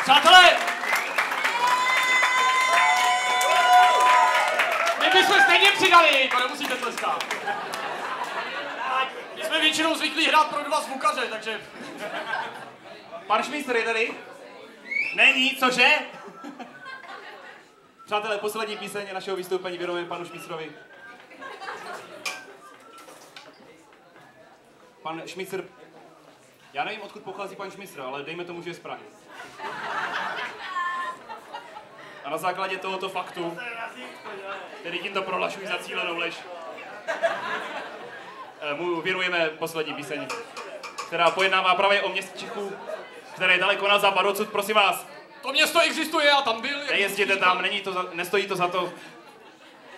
Přátelé! My bychom stejně přidali, to nemusíte tleskat. My jsme většinou zvyklí hrát pro dva zvukaře, takže... Pan Šmístr je tady? Není, cože? Přátelé, poslední píseň našeho vystoupení věnujeme panu Šmístrovi. Pan Šmístr... Já nevím, odkud pochází pan Šmístr, ale dejme tomu, že je z Prahy. A na základě tohoto faktu, který tímto prohlašuji za cílenou lež, mu věnujeme poslední píseň, která pojednává právě o městě Čechů, které je daleko na západ odsud, prosím vás. To město existuje, já tam byl. Nejezděte tam, nestojí to za to.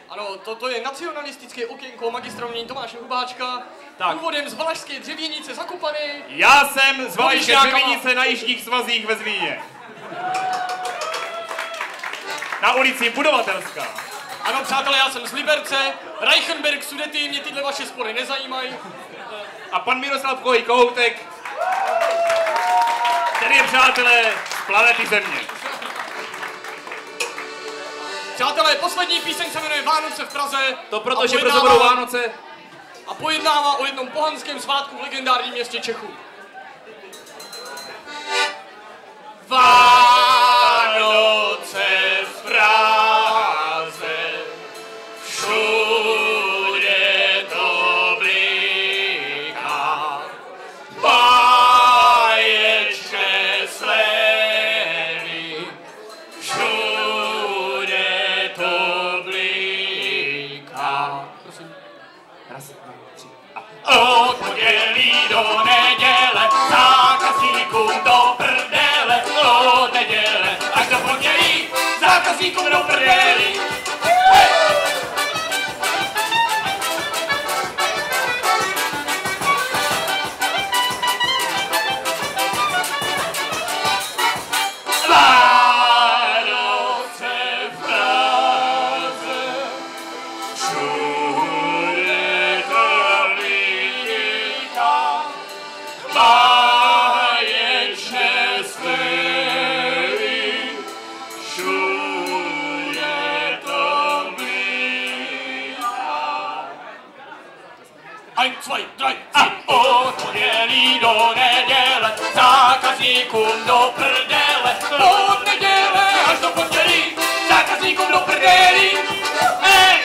Ano, toto je nacionalistické okénko magistra umění Tomáše Hubáčka. Tak. Původem z Valašské Dřevěnice Zakopany. Já jsem z Valašské Dřevěnice na Jižních svazích ve Zlíně. Na ulici Budovatelská. Ano, přátelé, já jsem z Liberce. Reichenberg, Sudety, mě tyhle vaše spory nezajímají. A pan Miroslav Kohoutek, který je, přátelé, z planety Země. Přátelé, poslední píseň se jmenuje Vánoce v Praze. To proto, že brzo budou Vánoce. A pojednává o jednom pohanském svátku v legendárním městě Čechů. Vánoce v Praze, všude to bliká, báječné slevy, všude to bliká. Prosím. Raz, dva, tři. Od pondělí do neděle, zákazníkům do prdele. Od neděle až do pondělí, zákazníkům do prdeli. Vánoce v Praze, všude to bliká, báječné slevy, všude to bliká. Ein, zwei, drei, a od pondělí do neděle, zákazníkům do prdele. Od neděle až do pondělí, zákazníkům do prdeli. Hey!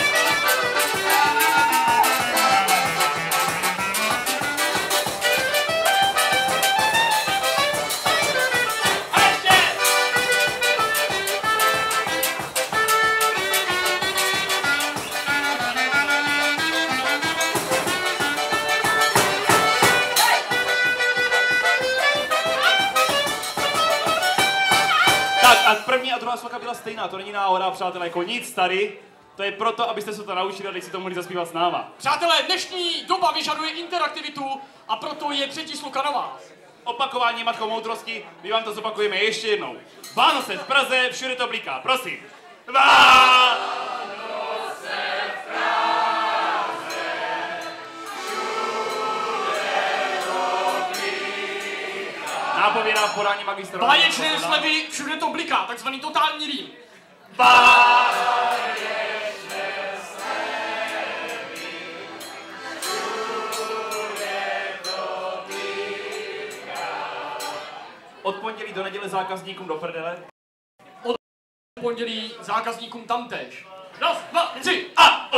Tak a první a druhá sloka byla stejná, to není náhoda, přátelé, jako nic tady. To je proto, abyste se to naučili a teď si to mohli zaspívat s náma. Přátelé, dnešní doba vyžaduje interaktivitu a proto je třetí sloka na vás. Opakování matkou moudrosti, my vám to zopakujeme ještě jednou. Vánoce v Praze, všude to bliká, prosím. Vánoce v Praze, všude to bliká. Nápověda v podání magistra. Báječné slevy, všude to bliká, takzvaný totální rým. Od pondělí do neděle zákazníkům do prdele. Od pondělí zákazníkům tamtéž. Raz, dva, tři a